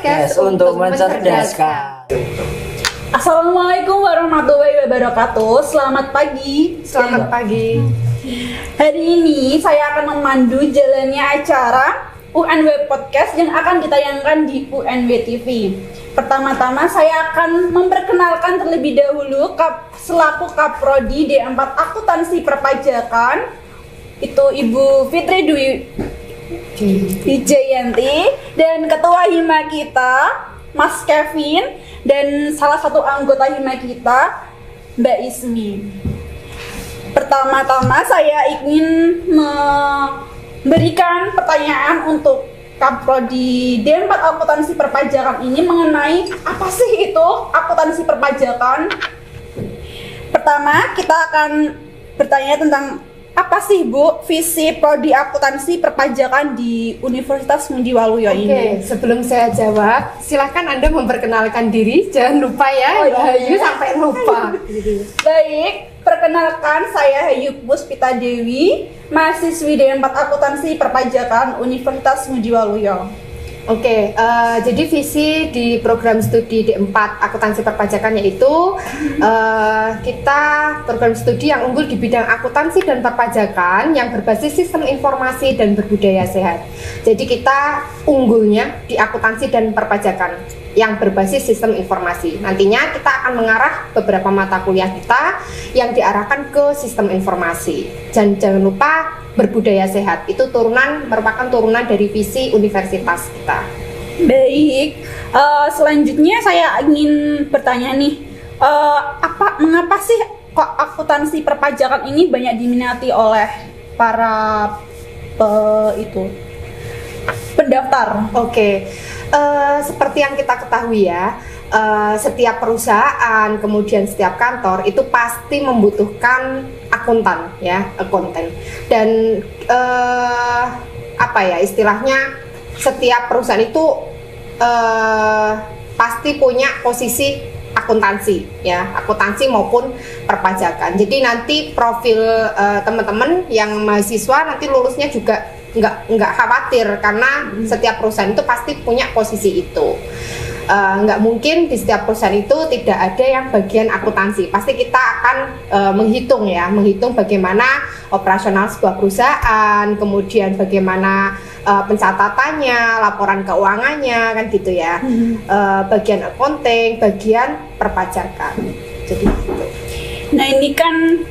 podcast untuk mencerdaskan. Assalamualaikum warahmatullahi wabarakatuh. Selamat pagi. Selamat pagi. Hari ini saya akan memandu jalannya acara UNW Podcast yang akan ditayangkan di UNW TV. Pertama-tama saya akan memperkenalkan terlebih dahulu selaku Kaprodi D4 Akuntansi Perpajakan, itu Ibu Fitri Dwi Wijayanti, dan Ketua Hima kita Mas Kevin, dan salah satu anggota Hima kita Mbak Ismi. Pertama-tama saya ingin memberikan pertanyaan untuk Kaprodi D4 Akuntansi Perpajakan ini mengenai apa sih itu akuntansi perpajakan. Pertama kita akan bertanya tentang apa sih Bu visi prodi akuntansi perpajakan di Universitas Ngudi Waluyo ini? Oke, sebelum saya jawab, silahkan Anda memperkenalkan diri. Jangan lupa ya, Hayu sampai lupa. Baik, perkenalkan saya Hayu Puspita Dewi, mahasiswi D4 Akuntansi Perpajakan Universitas Ngudi Waluyo. Oke, jadi visi di program studi D4 Akuntansi Perpajakan yaitu kita program studi yang unggul di bidang akuntansi dan perpajakan yang berbasis sistem informasi dan berbudaya sehat. Jadi kita unggulnya di akuntansi dan perpajakan yang berbasis sistem informasi. Nantinya kita akan mengarah beberapa mata kuliah kita yang diarahkan ke sistem informasi. Dan jangan lupa berbudaya sehat, itu merupakan turunan dari visi universitas kita. Baik, selanjutnya saya ingin bertanya nih, mengapa sih kok akuntansi perpajakan ini banyak diminati oleh para pendaftar? Oke, seperti yang kita ketahui ya, setiap perusahaan, kemudian setiap kantor itu pasti membutuhkan akuntan ya, akuntan. Dan istilahnya setiap perusahaan itu pasti punya posisi akuntansi ya, akuntansi maupun perpajakan. Jadi nanti profil teman-teman yang mahasiswa nanti lulusnya juga nggak khawatir karena setiap perusahaan itu pasti punya posisi itu. Nggak mungkin di setiap perusahaan itu tidak ada yang bagian akuntansi. Pasti kita akan menghitung bagaimana operasional sebuah perusahaan, kemudian bagaimana pencatatannya, laporan keuangannya, kan gitu ya. Bagian accounting, bagian perpajakan. Jadi gitu. Nah ini kan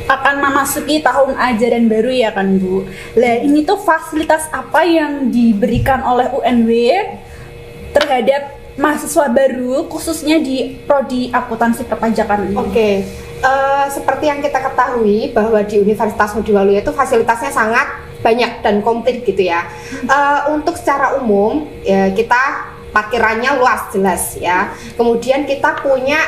akan memasuki tahun ajaran baru ya kan Bu. Lah ini tuh fasilitas apa yang diberikan oleh UNW terhadap mahasiswa baru khususnya di prodi akuntansi perpajakan ini? Oke, seperti yang kita ketahui bahwa di Universitas Ngudi Waluyo itu fasilitasnya sangat banyak dan komplit gitu ya. Untuk secara umum ya, kita parkirannya luas jelas ya. Kemudian kita punya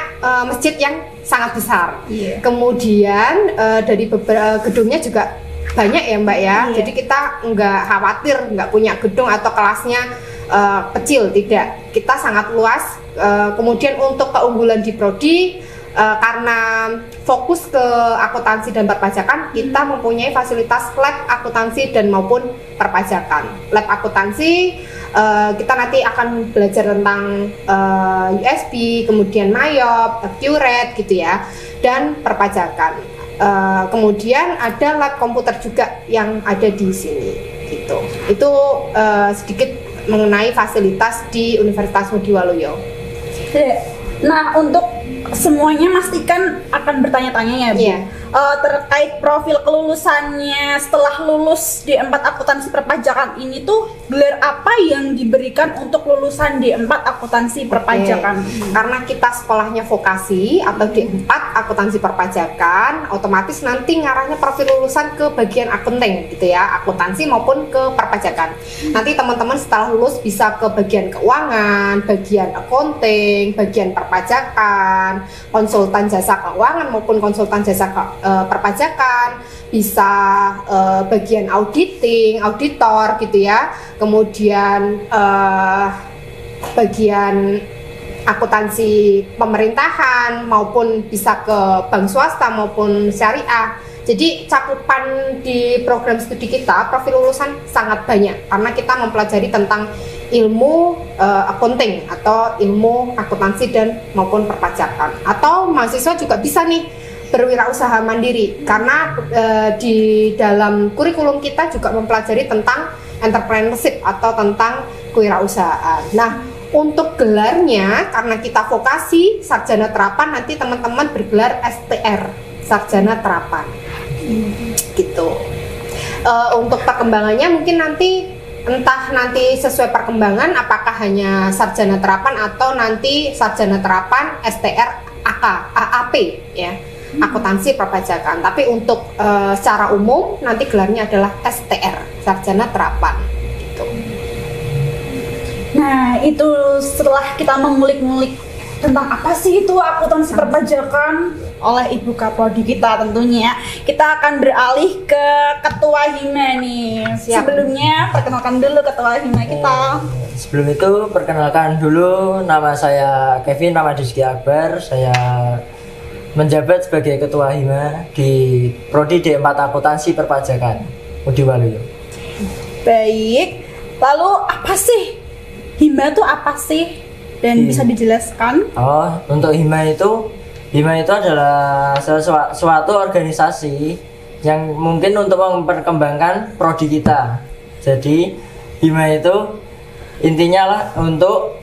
masjid yang sangat besar. Kemudian dari beberapa gedungnya juga banyak ya Mbak ya. Jadi kita nggak khawatir nggak punya gedung atau kelasnya kecil, tidak. Kita sangat luas. Kemudian untuk keunggulan di prodi, karena fokus ke akuntansi dan perpajakan, kita mempunyai fasilitas lab akuntansi dan maupun perpajakan. Lab akuntansi kita nanti akan belajar tentang USB, kemudian MAYOB, Accurate gitu ya, dan perpajakan. Kemudian ada lab komputer juga yang ada di sini gitu. Itu sedikit mengenai fasilitas di Universitas Ngudi Waluyo. Nah untuk semuanya pastikan akan bertanya-tanya ya Bu. Terkait profil kelulusannya setelah lulus D4 Akuntansi Perpajakan ini tuh gelar apa yang diberikan untuk lulusan D4 Akuntansi Perpajakan? Karena kita sekolahnya vokasi atau D4 Akuntansi Perpajakan, otomatis nanti ngarahnya profil lulusan ke bagian akunting gitu ya, akuntansi maupun ke perpajakan. Nanti teman-teman setelah lulus bisa ke bagian keuangan, bagian accounting, bagian perpajakan, konsultan jasa keuangan maupun konsultan jasa perpajakan, bisa bagian auditing, auditor gitu ya. Kemudian bagian akuntansi pemerintahan maupun bisa ke bank swasta maupun syariah. Jadi cakupan di program studi kita, profil lulusan sangat banyak karena kita mempelajari tentang ilmu accounting atau ilmu akuntansi dan maupun perpajakan. Atau mahasiswa juga bisa nih berwirausaha mandiri karena di dalam kurikulum kita juga mempelajari tentang entrepreneurship atau tentang kewirausahaan. Nah, untuk gelarnya karena kita vokasi sarjana terapan, nanti teman-teman bergelar STR, sarjana terapan. Gitu. Untuk perkembangannya mungkin nanti entah nanti sesuai perkembangan apakah hanya sarjana terapan atau nanti sarjana terapan STR AAP ya, akuntansi perpajakan. Tapi untuk secara umum nanti gelarnya adalah STR, sarjana terapan gitu. Nah, itu setelah kita mengulik-ngulik tentang apa sih itu akuntansi perpajakan oleh Ibu Kaprodi kita, tentunya kita akan beralih ke Ketua Hima nih. Siap. Sebelumnya perkenalkan dulu Ketua Hima kita. Sebelum itu perkenalkan dulu, nama saya Kevin Ramadizki Akbar. Saya menjabat sebagai Ketua Hima di Prodi D4 Akuntansi Perpajakan Udi Waluyo. Baik, lalu apa sih Hima itu apa sih? Dan bisa dijelaskan? Oh, untuk Hima itu adalah suatu organisasi yang mungkin untuk memperkembangkan prodi kita. Jadi Hima itu intinya lah untuk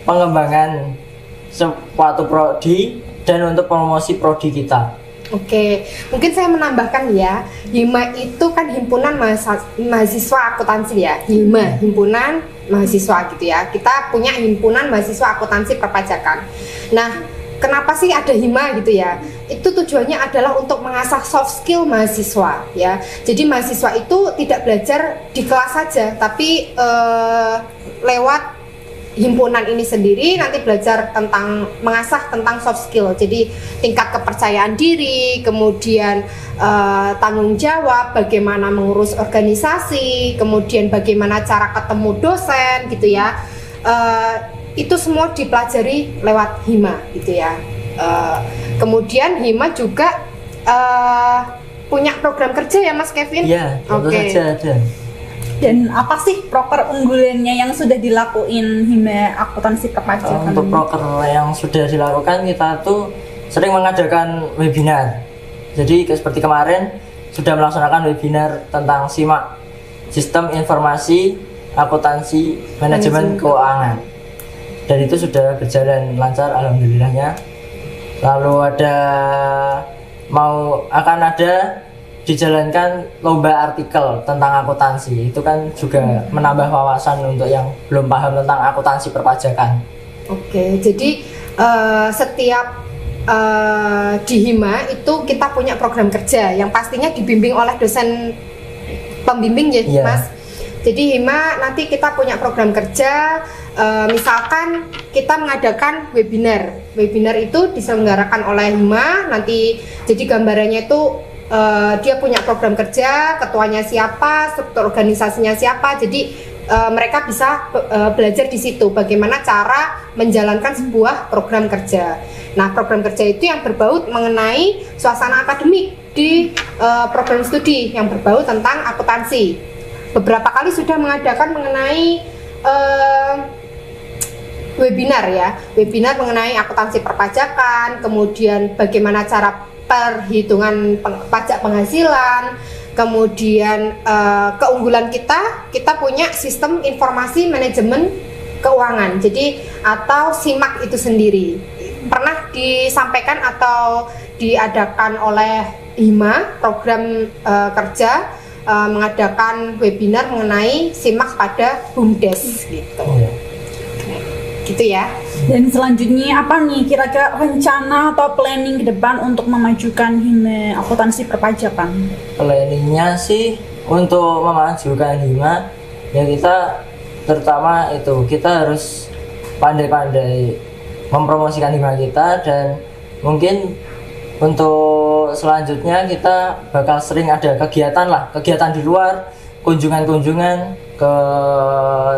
pengembangan suatu prodi dan untuk promosi prodi kita. Oke, mungkin saya menambahkan ya, Hima itu kan himpunan mahasiswa akuntansi ya, Hima, himpunan mahasiswa gitu ya. Kita punya himpunan mahasiswa akuntansi perpajakan. Nah, kenapa sih ada Hima gitu ya? Itu tujuannya adalah untuk mengasah soft skill mahasiswa ya. Jadi mahasiswa itu tidak belajar di kelas saja, tapi lewat himpunan ini sendiri nanti belajar tentang mengasah tentang soft skill. Jadi tingkat kepercayaan diri, kemudian tanggung jawab, bagaimana mengurus organisasi, kemudian bagaimana cara ketemu dosen gitu ya. Itu semua dipelajari lewat Hima gitu ya. Kemudian Hima juga punya program kerja ya Mas Kevin? Iya, tentu saja ada. Dan apa sih proker unggulannya yang sudah dilakuin Hima Akuntansi Perpajakan? Untuk proker yang sudah dilakukan, kita tuh sering mengadakan webinar. Jadi seperti kemarin sudah melaksanakan webinar tentang SIMAK, Sistem Informasi Akuntansi Manajemen Keuangan. Dan itu sudah berjalan lancar alhamdulillahnya. Lalu akan ada dijalankan lomba artikel tentang akuntansi. Itu kan juga menambah wawasan untuk yang belum paham tentang akuntansi perpajakan. Oke, jadi setiap di Hima itu kita punya program kerja yang pastinya dibimbing oleh dosen pembimbing ya, Iya. Mas. Jadi Hima nanti kita punya program kerja, misalkan kita mengadakan webinar. Webinar itu diselenggarakan oleh Hima, nanti jadi gambarannya itu dia punya program kerja, ketuanya siapa, struktur organisasinya siapa. Jadi mereka bisa belajar di situ bagaimana cara menjalankan sebuah program kerja. Nah, program kerja itu yang berbaut mengenai suasana akademik di program studi yang berbaut tentang akuntansi. Beberapa kali sudah mengadakan mengenai webinar ya, webinar mengenai akuntansi perpajakan, kemudian bagaimana cara perhitungan pajak penghasilan, kemudian keunggulan kita punya sistem informasi manajemen keuangan, jadi atau SIMAK itu sendiri pernah disampaikan atau diadakan oleh Hima program kerja mengadakan webinar mengenai SIMAK pada BUMDes gitu. Gitu ya. Dan selanjutnya apa nih kira-kira rencana atau planning ke depan untuk memajukan Hima Akuntansi Perpajakan? Planningnya sih untuk memajukan Hima ya, kita terutama itu kita harus pandai-pandai mempromosikan Hima kita, dan mungkin untuk selanjutnya kita bakal sering ada kegiatan di luar, kunjungan-kunjungan ke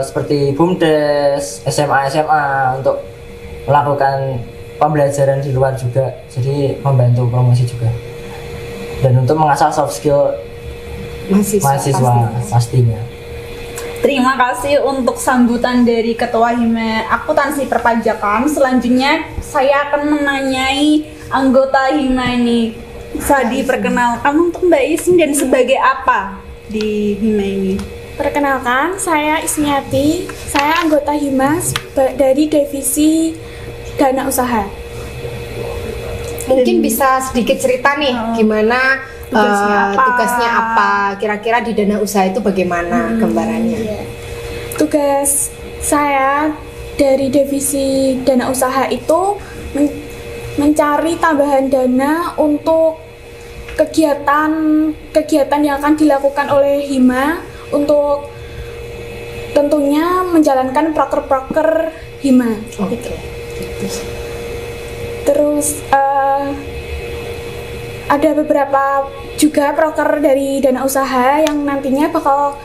seperti BUMDes, SMA untuk melakukan pembelajaran di luar juga, jadi membantu promosi juga, dan untuk mengasah soft skill mahasiswa pastinya. Terima kasih untuk sambutan dari Ketua Hima Akuntansi Perpajakan. Selanjutnya saya akan menanyai anggota Hima ini. Bisa diperkenalkan untuk Mbak Ismi dan sebagai apa di Hima ini? Perkenalkan, saya Ismiati. Saya anggota Hima dari divisi Dana Usaha. Mungkin bisa sedikit cerita nih gimana tugasnya apa, kira-kira di Dana Usaha itu bagaimana gambarannya? Iya. Tugas saya dari divisi Dana Usaha itu mencari tambahan dana untuk kegiatan yang akan dilakukan oleh Hima untuk tentunya menjalankan proker-proker Hima. Oke. Terus ada beberapa juga proker dari Dana Usaha yang nantinya bakal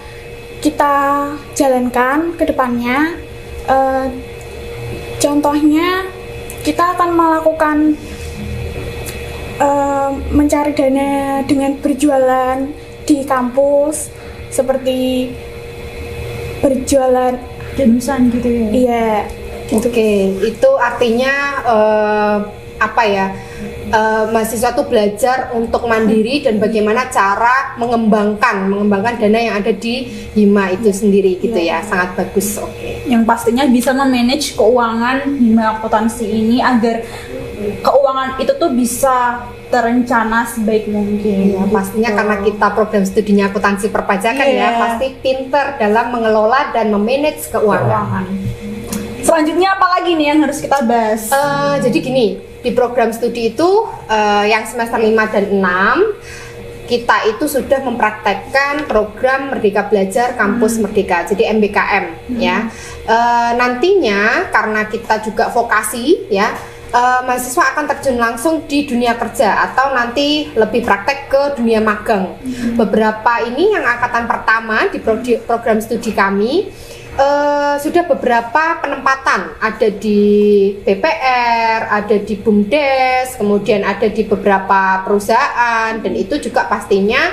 kita jalankan ke depannya. Contohnya kita akan melakukan mencari dana dengan berjualan di kampus, seperti berjualan Jamusan gitu ya? Iya. Oke, itu artinya apa ya? Mahasiswa tuh belajar untuk mandiri dan bagaimana cara mengembangkan dana yang ada di Hima itu sendiri gitu ya. Sangat bagus. Oke. Yang pastinya bisa memanage keuangan Hima Akuntansi ini agar keuangan itu tuh bisa terencana sebaik mungkin. Ya, pastinya karena kita program studinya akuntansi perpajakan ya, pasti pinter dalam mengelola dan memanage keuangan. Selanjutnya apa lagi nih yang harus kita bahas? Jadi gini, di program studi itu yang semester 5 dan 6 kita itu sudah mempraktekkan program Merdeka Belajar Kampus Merdeka, jadi MBKM ya. Nantinya karena kita juga vokasi ya, mahasiswa akan terjun langsung di dunia kerja atau nanti lebih praktek ke dunia magang. Beberapa ini yang angkatan pertama di program studi kami sudah beberapa penempatan, ada di BPR, ada di BUMDes, kemudian ada di beberapa perusahaan, dan itu juga pastinya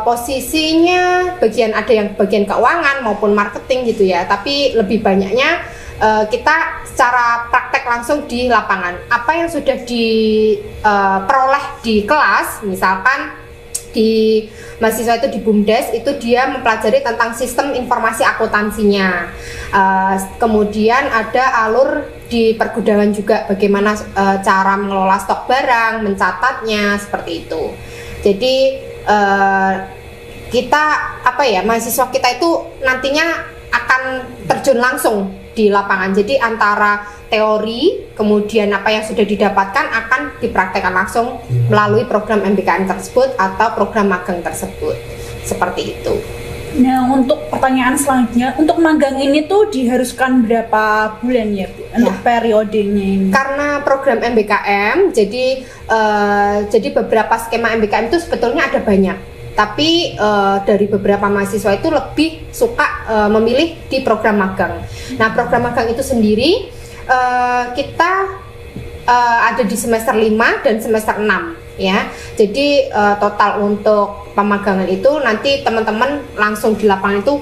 posisinya ada yang bagian keuangan maupun marketing gitu ya, tapi lebih banyaknya kita secara praktek langsung di lapangan. Apa yang sudah diperoleh di kelas, misalkan di mahasiswa itu di BUMDes itu dia mempelajari tentang sistem informasi akuntansinya. Kemudian ada alur di pergudangan juga, bagaimana cara mengelola stok barang, mencatatnya, seperti itu. Jadi kita mahasiswa kita itu nantinya akan terjun langsung di lapangan. Jadi antara teori kemudian apa yang sudah didapatkan akan dipraktekkan langsung melalui program MBKM tersebut atau program magang tersebut. Seperti itu. Nah, untuk pertanyaan selanjutnya, untuk magang ini tuh diharuskan berapa bulan ya, Bu? Untuk periodenya ini? Karena program MBKM, jadi beberapa skema MBKM itu sebetulnya ada banyak. Tapi dari beberapa mahasiswa itu lebih suka memilih di program magang. Nah, program magang itu sendiri kita ada di semester 5 dan semester 6 ya. Jadi total untuk pemagangan itu nanti teman-teman langsung di lapangan itu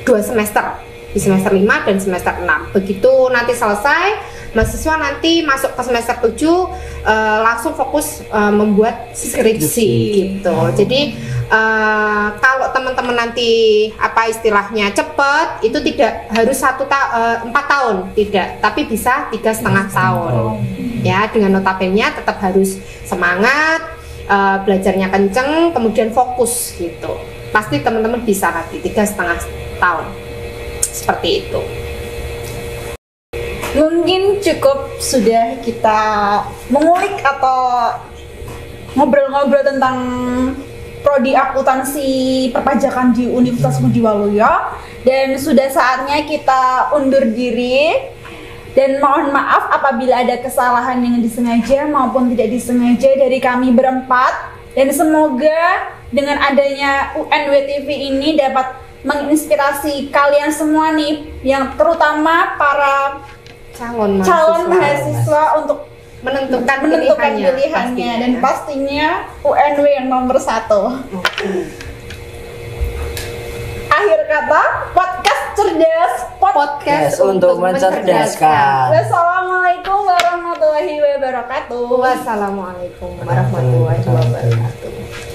2 semester, di semester 5 dan semester 6. Begitu nanti selesai, mahasiswa nanti masuk ke semester 7 langsung fokus membuat skripsi gitu. Jadi kalau teman-teman nanti apa istilahnya cepat, itu tidak harus 4 tahun, tidak, tapi bisa 3,5 tahun ya. Dengan notabene tetap harus semangat, belajarnya kenceng, kemudian fokus gitu. Pasti teman-teman bisa nanti 3,5 tahun seperti itu. Mungkin cukup sudah kita mengulik atau ngobrol-ngobrol tentang prodi akuntansi perpajakan di Universitas Budi Waluyo, dan sudah saatnya kita undur diri dan mohon maaf apabila ada kesalahan yang disengaja maupun tidak disengaja dari kami berempat, dan semoga dengan adanya UNWTV ini dapat menginspirasi kalian semua nih, yang terutama para calon mahasiswa untuk menentukan pilihannya dan pastinya UNW yang nomor 1. Akhir kata, podcast untuk mencerdaskan. Wassalamualaikum warahmatullahi wabarakatuh. Wassalamualaikum warahmatullahi wabarakatuh.